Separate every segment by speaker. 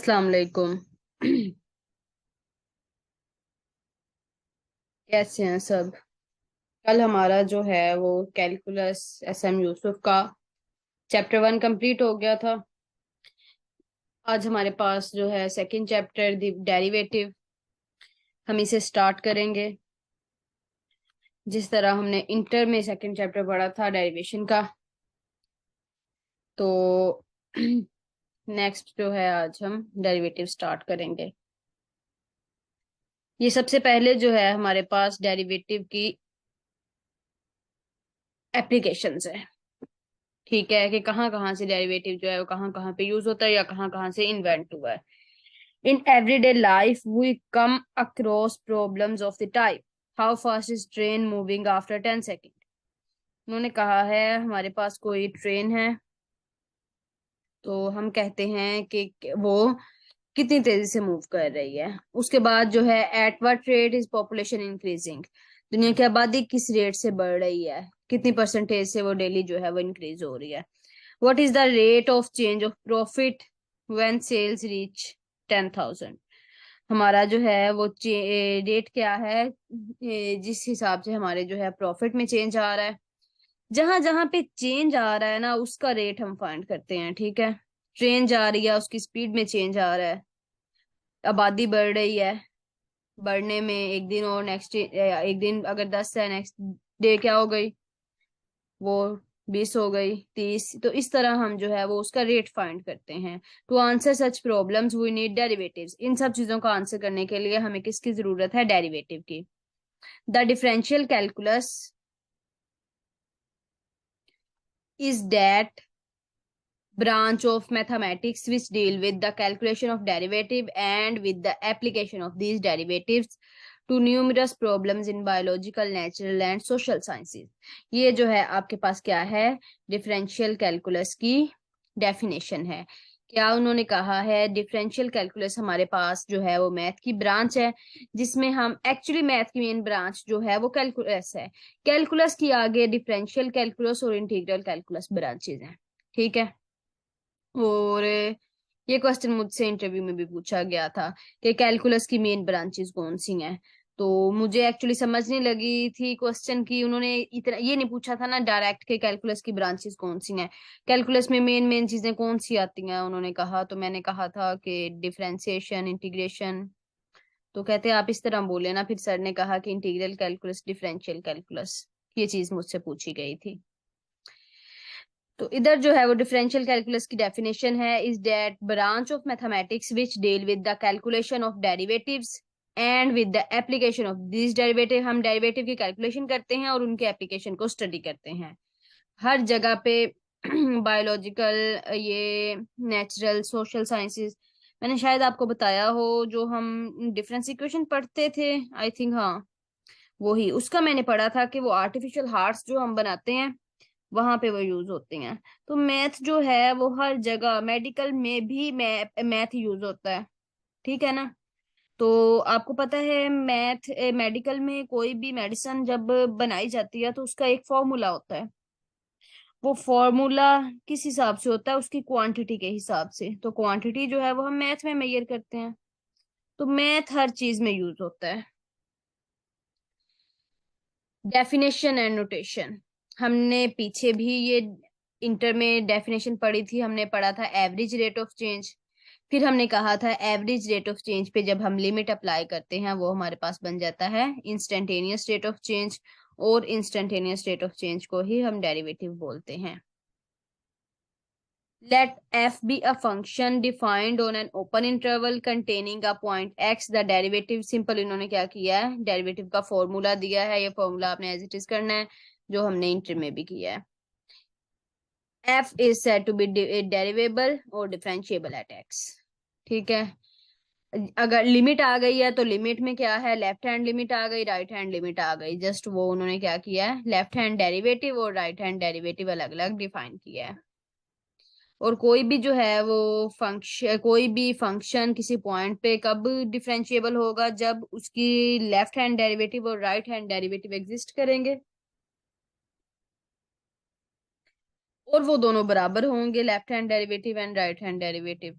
Speaker 1: अस्सलाम वालेकुम। कैसे हैं सब। कल हमारा जो है वो कैलकुलस एसएम यूसुफ का चैप्टर 1 कंप्लीट हो गया था। आज हमारे पास जो है सेकंड चैप्टर डेरिवेटिव, हम इसे स्टार्ट करेंगे। जिस तरह हमने इंटर में सेकंड चैप्टर पढ़ा था डेरिवेशन का, तो नेक्स्ट जो है आज हम डेरिवेटिव स्टार्ट करेंगे। ये सबसे पहले जो है हमारे पास डेरिवेटिव की एप्लीकेशंस है। ठीक है कि कहाँ कहाँ से डेरिवेटिव जो है वो कहाँ कहाँ पे यूज होता है या कहाँ कहाँ से इन्वेंट हुआ है। In everyday life we come across problems of the type how fast is train moving after 10 second. उन्होंने कहा है हमारे पास कोई ट्रेन है, तो हम कहते हैं कि वो कितनी तेजी से मूव कर रही है। उसके बाद जो है at what rate is population increasing, दुनिया की आबादी किस रेट से बढ़ रही है, कितनी परसेंटेज से वो डेली जो है वो इंक्रीज हो रही है। What is the rate of change of profit when sales reach 10,000? हमारा जो है वो रेट क्या है, जिस हिसाब से हमारे जो है प्रॉफिट में चेंज आ रहा है। जहां जहां पे चेंज आ रहा है ना उसका रेट हम फाइंड करते हैं। ठीक है, ट्रेन जा रही है उसकी स्पीड में चेंज आ रहा है, आबादी बढ़ रही है, बढ़ने में एक दिन और नेक्स्ट एक दिन अगर 10 है, नेक्स्ट डे क्या हो गई, वो 20 हो गई, 30। तो इस तरह हम जो है वो उसका रेट फाइंड करते हैं। To answer such problems we need derivatives, इन सब चीजों का आंसर करने के लिए हमें किसकी जरूरत है, डेरिवेटिव की। The differential calculus is that branch of mathematics which deal with the calculation of derivative and with the application of these derivatives to numerous problems in biological, natural and social sciences। ये जो है आपके पास क्या है, differential calculus की definition है। क्या उन्होंने कहा है, डिफरेंशियल कैलकुलस हमारे पास जो है वो मैथ की ब्रांच है, जिसमें हम एक्चुअली मैथ की मेन ब्रांच जो है वो कैलकुलस है। कैलकुलस की आगे डिफरेंशियल कैलकुलस और इंटीग्रल कैलकुलस ब्रांचेज हैं। ठीक है। और ये क्वेश्चन मुझसे इंटरव्यू में भी पूछा गया था कि कैलकुलस की मेन ब्रांचेस कौन सी हैं। तो मुझे एक्चुअली समझ नहीं लगी थी क्वेश्चन की, उन्होंने इतना ये नहीं पूछा था ना डायरेक्ट के कैलकुलस की ब्रांचेस कौन सी हैं, कैलकुलस में मेन मेन चीजें कौन सी आती हैं उन्होंने कहा। तो मैंने कहा था कि डिफरेंशिएशन, इंटीग्रेशन। तो कहते आप इस तरह बोले ना, फिर सर ने कहा कि इंटीग्रल कैलकुलस, डिफरेंशियल कैलकुलस, ये चीज मुझसे पूछी गई थी। तो इधर जो है वो डिफरेंशियल कैलकुलस की डेफिनेशन है, is that branch of mathematics which deal with the calculation of derivatives and with the application of this derivative. हम डेरिवेटिव की कैलकुलेशन करते हैं और उनके एप्लीकेशन को स्टडी करते हैं हर जगह पे। बायोलॉजिकल, ये नेचुरल, सोशल साइंसेस। मैंने शायद आपको बताया हो जो हम डिफरेंस इक्वेशन पढ़ते थे, आई थिंक, हाँ वही उसका मैंने पढ़ा था कि वो आर्टिफिशियल हार्ट्स जो हम बनाते हैं वहां पे वो यूज होते हैं। तो मैथ जो है वो हर जगह, मेडिकल में भी मैथ यूज होता है। ठीक है ना। तो आपको पता है मैथ, मेडिकल में कोई भी मेडिसिन जब बनाई जाती है तो उसका एक फॉर्मूला होता है। वो फॉर्मूला किस हिसाब से होता है, उसकी क्वांटिटी के हिसाब से। तो क्वांटिटी जो है वो हम मैथ में मेजर करते हैं। तो मैथ हर चीज में यूज होता है। डेफिनेशन एंड नोटेशन, हमने पीछे भी ये इंटर में डेफिनेशन पढ़ी थी। हमने पढ़ा था एवरेज रेट ऑफ चेंज, फिर हमने कहा था एवरेज रेट ऑफ चेंज पे जब हम लिमिट अप्लाई करते हैं वो हमारे पास बन जाता है इंस्टेंटेनियस रेट ऑफ चेंज, और इंस्टेंटेनियस रेट ऑफ चेंज को ही हम डेरिवेटिव बोलते हैं। Let f be a function defined on an open interval containing a point x, the derivative simple। इन्होंने क्या किया है, डेरिवेटिव का फॉर्मूला दिया है, ये फॉर्मूला आपने एज इट इज करना है जो हमने इंटर में भी किया है। f is said to be derivable और differentiable at x। ठीक है। अगर लिमिट आ गई है तो लिमिट में क्या है, लेफ्ट हैंड लिमिट आ गई, राइट हैंड लिमिट आ गई। जस्ट वो उन्होंने क्या किया है, लेफ्ट हैंड डेरिवेटिव और राइट हैंड डेरिवेटिव अलग अलग डिफाइन किया है। और कोई भी जो है वो फंक्शन, कोई भी फंक्शन किसी पॉइंट पे कब डिफरेंशिएबल होगा, जब उसकी लेफ्ट हैंड डेरिवेटिव और राइट हैंड डेरिवेटिव एग्जिस्ट करेंगे और वो दोनों बराबर होंगे, left hand derivative and right hand derivative.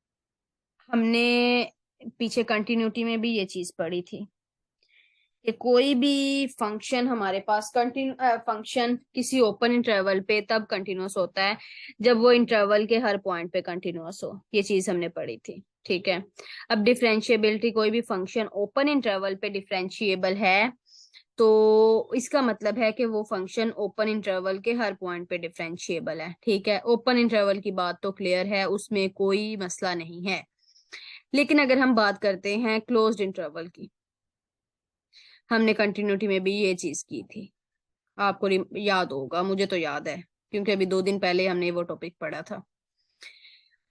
Speaker 1: हमने पीछे कंटिन्यूटी में भी ये चीज पढ़ी थी कि कोई भी फंक्शन हमारे पास फंक्शन किसी ओपन इंटरवल पे तब कंटिन्यूअस होता है जब वो इंटरवल के हर पॉइंट पे कंटिन्यूअस हो। ये चीज हमने पढ़ी थी, ठीक है। अब डिफरेंशिएबिलिटी, कोई भी फंक्शन ओपन इंटरवल पे डिफरेंशिएबल है तो इसका मतलब है कि वो फंक्शन ओपन इंटरवल के हर पॉइंट पे डिफरेंशिएबल है, ठीक है। ओपन इंटरवल की बात तो क्लियर है, उसमें कोई मसला नहीं है। लेकिन अगर हम बात करते हैं क्लोज्ड इंटरवल की, हमने कंटिन्यूटी में भी ये चीज की थी। आपको याद होगा, मुझे तो याद है क्योंकि अभी 2 दिन पहले हमने वो टॉपिक पढ़ा था।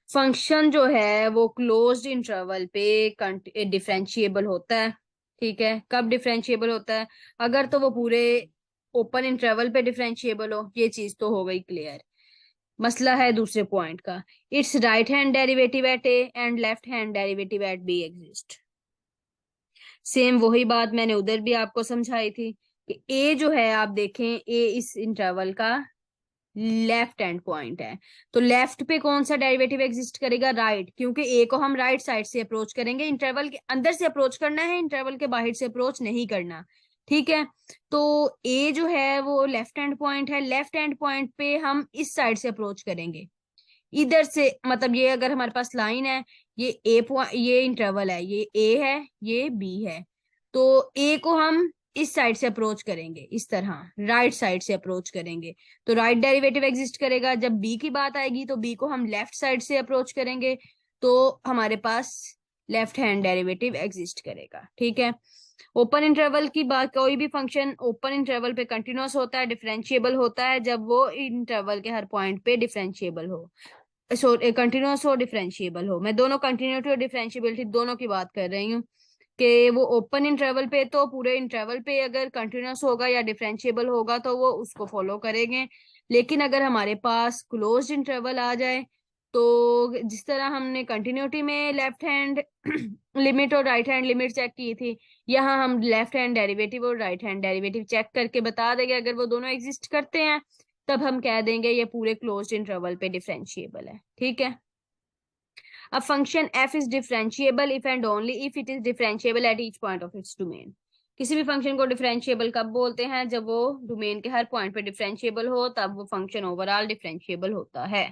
Speaker 1: फंक्शन जो है वो क्लोज्ड इंटरवल पे डिफरेंशिएबल होता है, ठीक है। कब डिफरेंशिएबल होता है? अगर तो वो पूरे ओपन इंटरवल पे डिफरेंशिएबल हो, ये चीज तो हो गई क्लियर। मसला है दूसरे पॉइंट का, it's right hand derivative eight A and left hand derivative eight be exist. Same वही बात मैंने उधर भी आपको समझाई थी कि ए जो है, आप देखें, ए इस इंटरवल का लेफ्ट एंड पॉइंट है, तो लेफ्ट पे कौन सा डेरिवेटिव एग्जिस्ट करेगा? राइट, क्योंकि ए को हम राइट साइड से अप्रोच करेंगे। इंटरवल के अंदर से अप्रोच करना है, इंटरवल के बाहर से अप्रोच नहीं करना, ठीक है। तो ए जो है वो लेफ्ट हैंड पॉइंट है, लेफ्ट हैंड पॉइंट पे हम इस साइड से अप्रोच करेंगे, इधर से। मतलब ये अगर हमारे पास लाइन है, ये ए पॉइंट, ये इंटरवल है, ये ए है, ये बी है, तो ए को हम इस साइड से अप्रोच करेंगे, इस तरह राइट साइड से अप्रोच करेंगे, तो राइट डेरिवेटिव एग्जिस्ट करेगा। जब बी की बात आएगी तो बी को हम लेफ्ट साइड से अप्रोच करेंगे, तो हमारे पास लेफ्ट हैंड डेरिवेटिव एग्जिस्ट करेगा, ठीक है। ओपन इंटरवल की बात, कोई भी फंक्शन ओपन इंटरवल पे कंटिन्यूअस होता है, डिफरेंशिएबल होता है जब वो इंटरवल के हर पॉइंट पे डिफरेंशिएबल हो, कंटिन्यूअस हो, डिफरेंशिएबल हो। मैं दोनों कंटिन्यूटी और डिफरेंशिएबिलिटी दोनों की बात कर रही हूँ कि वो ओपन इंटरवल पे तो पूरे इंटरवल पे अगर कंटिन्यूअस होगा या डिफरेंशिएबल होगा तो वो उसको फॉलो करेंगे। लेकिन अगर हमारे पास क्लोज्ड इंटरवल आ जाए तो जिस तरह हमने कंटिन्यूटी में लेफ्ट हैंड लिमिट और राइट हैंड लिमिट चेक की थी, यहाँ हम लेफ्ट हैंड डेरिवेटिव और राइट हैंड डेरिवेटिव चेक करके बता देंगे। अगर वो दोनों एग्जिस्ट करते हैं तब हम कह देंगे ये पूरे क्लोज्ड इंटरवल पे डिफरेंशिएबल है, ठीक है। A function f is differentiable if and only if it is differentiable at each point of its domain. किसी भी फंक्शन को डिफरेंशिएबल कब बोलते हैं? जब वो डोमेन के हर पॉइंट पे डिफरेंशिएबल हो, तब वो फंक्शन ओवरऑल डिफरेंशिएबल होता है।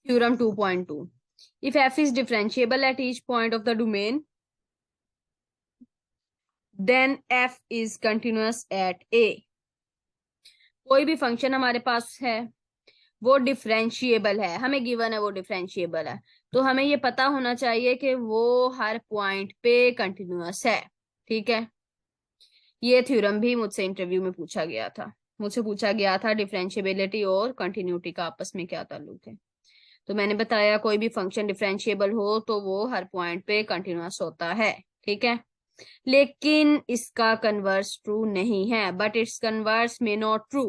Speaker 1: Theorem 2.2. If f is differentiable at each point of the domain, then f is continuous at a. कोई भी फंक्शन हमारे पास है, वो डिफरेंशिएबल है, हमें गिवन है वो डिफरेंशिएबल है, तो हमें ये पता होना चाहिए कि वो हर पॉइंट पे कंटिन्यूअस है, ठीक है। ये थ्योरम भी मुझसे इंटरव्यू में पूछा गया था। मुझसे पूछा गया था डिफरेंशिएबिलिटी और कंटिन्यूटी का आपस में क्या ताल्लुक है, तो मैंने बताया कोई भी फंक्शन डिफरेंशिएबल हो तो वो हर पॉइंट पे कंटिन्यूअस होता है, ठीक है। लेकिन इसका कन्वर्स ट्रू नहीं है, but it's converse may not true.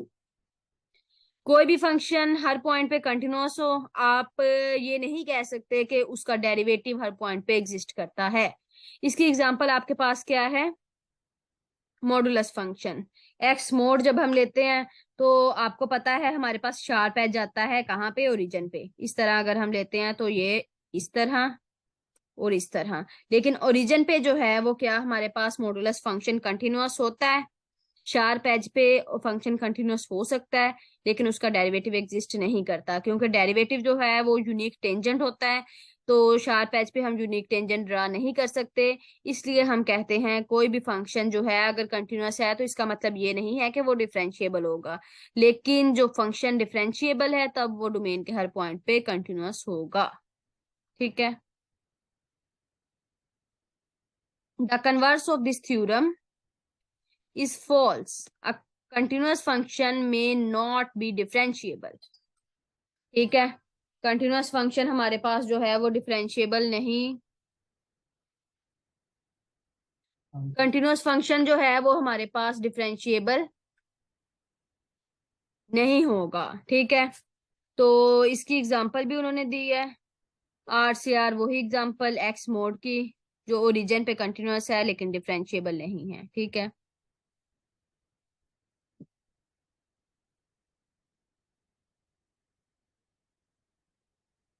Speaker 1: कोई भी फंक्शन हर पॉइंट पे कंटिन्यूअस हो, आप ये नहीं कह सकते कि उसका डेरिवेटिव हर पॉइंट पे एग्जिस्ट करता है। इसकी एग्जांपल आपके पास क्या है? Modulus function. एक्स मोड जब हम लेते हैं तो आपको पता है हमारे पास शार्प एज जाता है कहाँ पे? ओरिजिन पे। इस तरह अगर हम लेते हैं तो ये इस तरह और इस तरह, लेकिन ओरिजिन पे जो है वो क्या, हमारे पास मॉडुलस फंक्शन कंटिन्यूअस होता है। शार्प एज पे फंक्शन कंटिन्यूअस हो सकता है लेकिन उसका डेरिवेटिव एग्जिस्ट नहीं करता, क्योंकि डेरिवेटिव जो है वो यूनिक टेंजेंट होता है, तो शार्प एज पे हम यूनिक टेंजेंट ड्रा नहीं कर सकते। इसलिए हम कहते हैं कोई भी फंक्शन जो है अगर कंटिन्यूअस है तो इसका मतलब ये नहीं है कि वो डिफरेंशिएबल होगा, लेकिन जो फंक्शन डिफरेंशिएबल है तब वो डोमेन के हर पॉइंट पे कंटिन्यूअस होगा, ठीक है। The converse of this theorem is false. A continuous function may not be differentiable. ठीक है, कंटिन्यूअस फंक्शन हमारे पास जो है वो डिफरेंशिएबल नहीं, कंटिन्यूअस फंक्शन जो है वो हमारे पास डिफरेंशिएबल नहीं होगा, ठीक है। तो इसकी एग्जांपल भी उन्होंने दी है, आर से आर वही एग्जांपल एक्स मोड की, जो ओरिजिन पे कंटिन्यूअस है लेकिन डिफरेंशिएबल नहीं है। ठीक है।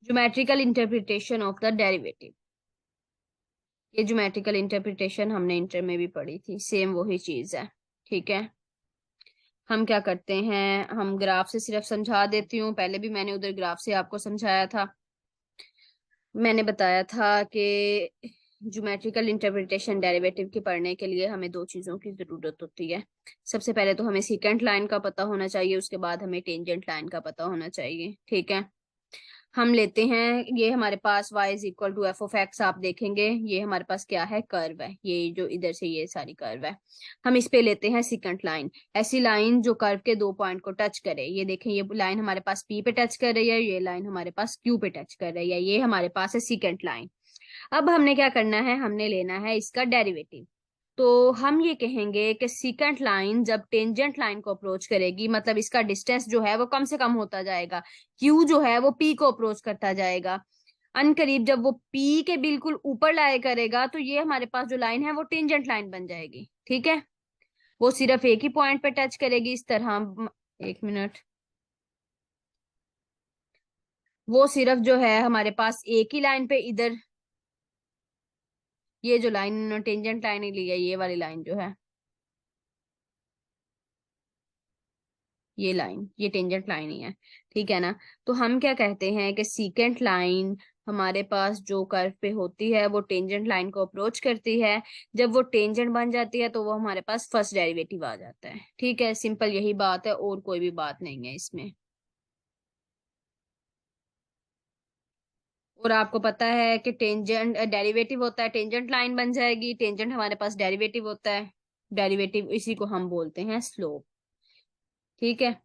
Speaker 1: Geometrical interpretation of the derivative. ये ज्योमेट्रिकल इंटरप्रिटेशन हमने इंटर में भी पढ़ी थी, सेम वही चीज है। ठीक है। हम क्या करते हैं, हम ग्राफ से सिर्फ समझा देती हूँ, पहले भी मैंने उधर ग्राफ से आपको समझाया था। मैंने बताया था कि ज्योमेट्रिकल इंटरप्रिटेशन डेरिवेटिव के पढ़ने के लिए हमें दो चीजों की जरूरत होती है। सबसे पहले तो हमें सेकंड लाइन का पता होना चाहिए, उसके बाद हमें टेंजेंट लाइन का पता होना चाहिए। ठीक है। हम लेते हैं, ये हमारे पास y is equal to f of x, आप देखेंगे ये हमारे पास क्या है, कर्व है, ये जो इधर से ये सारी कर्व है। हम इस पे लेते हैं सेकंड लाइन, ऐसी लाइन जो कर्व के दो पॉइंट को टच करे। ये देखें, ये लाइन हमारे पास p पे टच कर रही है, ये लाइन हमारे पास q पे टच कर रही है, ये हमारे पास है सेकंड लाइन। अब हमने क्या करना है, हमने लेना है इसका डेरिवेटिव। तो हम ये कहेंगे कि सीकेंट लाइन जब टेंजेंट लाइन को अप्रोच करेगी, मतलब इसका डिस्टेंस जो है वो कम से कम होता जाएगा, क्यू जो है वो पी को अप्रोच करता जाएगा। अनकरीब जब वो पी के बिल्कुल ऊपर लाया करेगा तो ये हमारे पास जो लाइन है वो टेंजेंट लाइन बन जाएगी। ठीक है। वो सिर्फ एक ही पॉइंट पे टच करेगी इस तरह। एक मिनट। वो सिर्फ जो है हमारे पास एक ही लाइन पे इधर, ये जो लाइन टेंजेंट लाइन ही ली है, ये वाली लाइन जो है, ये लाइन, ये टेंजेंट लाइन ही है। ठीक है ना। तो हम क्या कहते हैं कि सीकेंट लाइन हमारे पास जो कर्व पे होती है वो टेंजेंट लाइन को अप्रोच करती है। जब वो टेंजेंट बन जाती है तो वो हमारे पास फर्स्ट डेरिवेटिव आ जाता है। ठीक है, सिंपल यही बात है, और कोई भी बात नहीं है इसमें। और आपको पता है कि टेंजेंट डेरिवेटिव होता है, टेंजेंट लाइन बन जाएगी, टेंजेंट हमारे पास डेरिवेटिव होता है, डेरिवेटिव इसी को हम बोलते हैं स्लोप। ठीक है।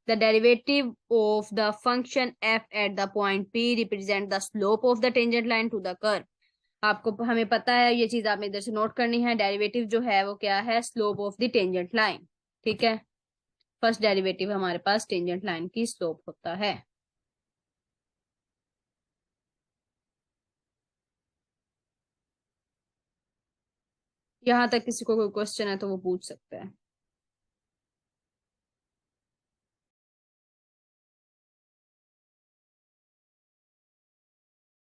Speaker 1: The derivative of the function f at the point P represent the slope of the tangent line to the curve। आपको हमें पता है, ये चीज आपने इधर से नोट करनी है, डेरिवेटिव जो है वो क्या है, slope of the tangent line. ठीक है। फर्स्ट डेरिवेटिव हमारे पास टेंजेंट लाइन की स्लोप होता है। यहाँ तक किसी को कोई क्वेश्चन है तो वो पूछ सकता है।